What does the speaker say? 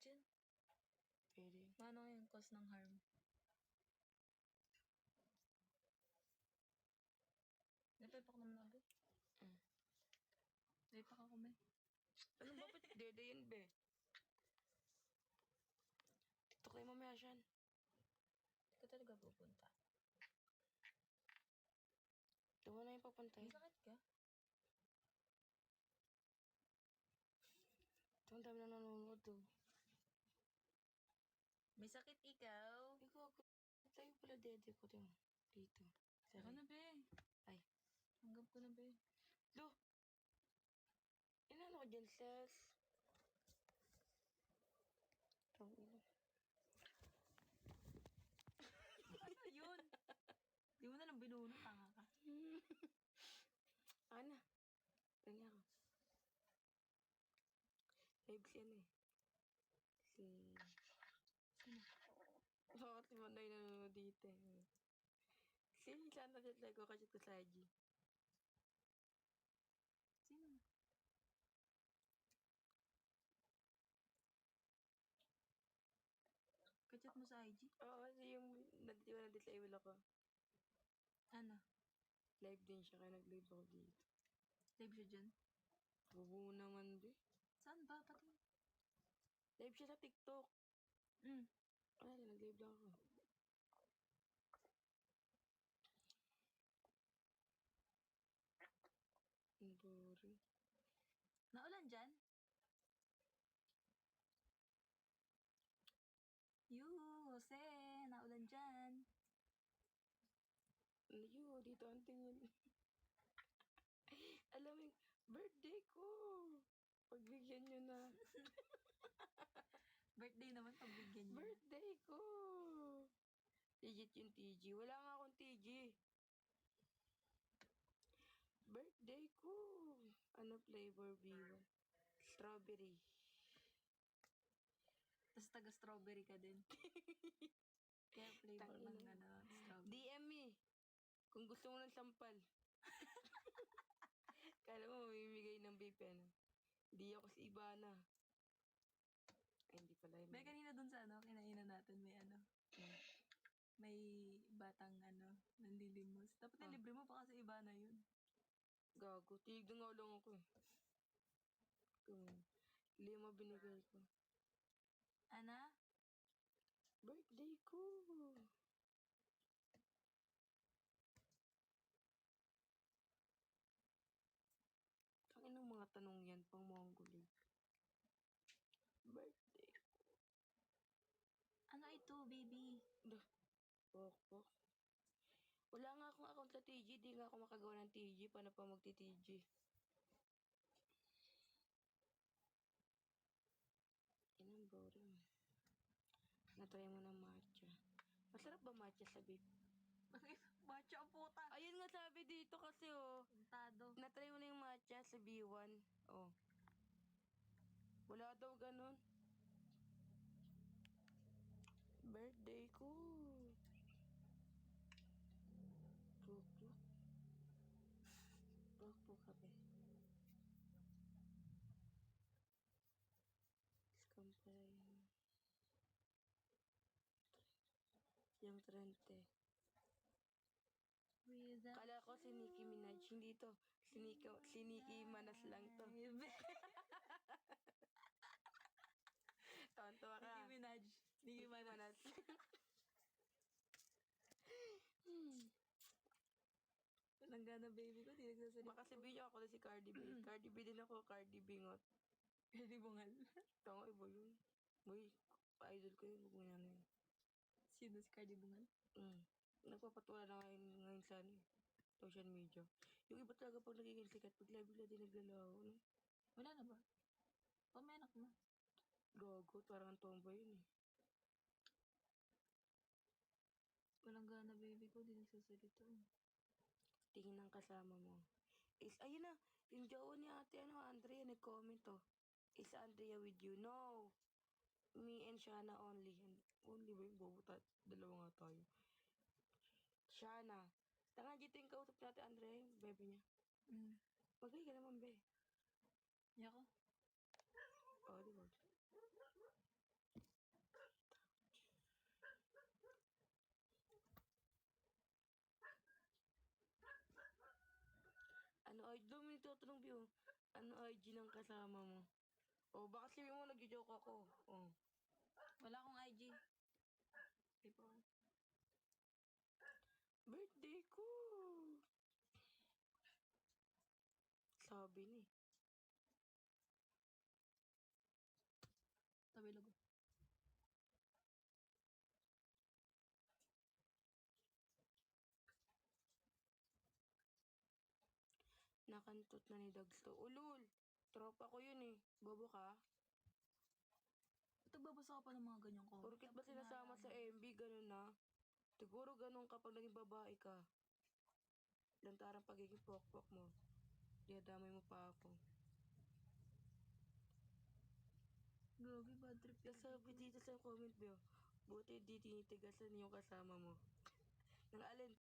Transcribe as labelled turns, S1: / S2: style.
S1: dyan.
S2: Pwede.
S1: Paano yung cause ng harm? Napipak naman nabi. Napipak ako, may.
S2: Ano ba? Ba't dede yun, be? TikTok tayo mamaya siyan.
S1: Hindi ka talaga pupunta.
S2: Ito na yung papantay.
S1: May sakit ka?
S2: Ito ang dami na nanonood, to.
S1: May sakit ikaw?
S2: Ikaw, tayo pala dede ko dito.
S1: Ako na, be.
S2: Ay.
S1: Tanggap ko na, be.
S2: Lo! Inano ko dyan, sis? Tawin.
S1: Ano yun? Di mo na lang binuno, tanga ka.
S2: Ana. Tanya ako. Live siya na eh. Bakit si Manay nanonood dito eh? Kasi saan na-jetlag ko kasi ito sa IG.
S1: Sino? Kachat mo sa IG?
S2: Oo, kasi yung na-disable ako.
S1: Ano?
S2: Live din siya, kaya nag-live ako dito.
S1: Live siya dyan?
S2: Bubo naman, be.
S1: Saan ba? Pati?
S2: Live siya sa TikTok. Wala, nag-live lang ako. Ang boring.
S1: Naulan dyan? Jose, naulan dyan.
S2: Ano dito ang tingin. Alam mo yung birthday ko. Pagbigyan nyo na.
S1: Birthday naman, pagbigyan niya.
S2: Birthday ko. Legit yung TG. Wala nga akong TG. Birthday ko. Ano flavor B1? Strawberry.
S1: Tapos taga-strawberry ka din. Kaya flavor ng strawberry.
S2: DM me. Kung gusto mo ng sampal. Kala mo mamimigay ng vape ano. Hindi ako si Ibana. Ay, hindi pala yun.
S1: May kanina dun sa kinainan natin, may batang nanlilimos. Dapat nilibre mo pa kasi iba na yun.
S2: Gago. Tignan nga lang ako eh. 5 binigay ko.
S1: Ana?
S2: Birthday ko. Kangin ng mga tanong yan pang Mongolic. Birthday ko.
S1: Ano ito, baby?
S2: Pok. Wala nga akong account sa TG. Di nga ako makagawa ng TG. Paano pa magti-TG? Yan ang boring. Natry mo ng matcha. Masarap ba matcha sa vape?
S1: Matcha ang puta.
S2: Ayun nga sabi dito kasi
S1: Puntado.
S2: natry mo na yung matcha sa B1. Wala daw ganun. Birthday ko. Puk kape. Scampay. Yung trente. Kala ko si Nicki Minaj. Hindi to. Si Nicki Manas lang to. Tonto ka.
S1: Nicki Minaj. Walang gana, baby ko. Di nagsasalita.
S2: Baka sabihin niyo ako na si Cardi B. Cardi B din ako. Cardi Bingot.
S1: Cardi Bungal.
S2: Tango, iba yun. Boy, pa-idol ko yun. Huwag mo yan.
S1: Sino si Cardi Bungal?
S2: Nagpapatuwa na ngayon sa social media. Yung iba talaga pag nagiging sikat, pag bigla din naglalaho.
S1: Wala na ba? May anak na.
S2: Gago, parang ang tomboy yun eh.
S1: Walang gana, baby ko. Di nagsasalita.
S2: Tingin ng kasama mo. Ayun na, yung jowa ni ate, Andrea, nag-comment Is Andrea with you? No! Me and Shana only. Only ba yung bobo? Dalawa nga tayo. Shana. Tanga, dito yung kausap natin, Andrea, yung bebe niya. Magay ka naman, be.
S1: Yako?
S2: Oo, di ba? nagtatanong, Bio. Ano IG ng kasama mo? O, baka sabi mo, nagjo-joke ako. O.
S1: Wala akong IG. Di po.
S2: Birthday ko! Sabi ni.
S1: Tabi logo.
S2: Nakantot na ni Dags to. Ulul! Tropa ko yun eh. Bobo ka?
S1: Ba't nagbabasa ka pa ng mga ganyang comment?
S2: Porkit ba
S1: Dapat
S2: sinasama sa
S1: hinahayaan mo.
S2: MB, ganun na? Siguro ganun kapag naging babae ka. Lantarang pagiging pokpok mo. Dinadamay mo pa ako.
S1: Gogi, bad trip
S2: Tapos sabi dito sa comment, Bio, buti di tinitigasan yung kasama mo. Nang alin?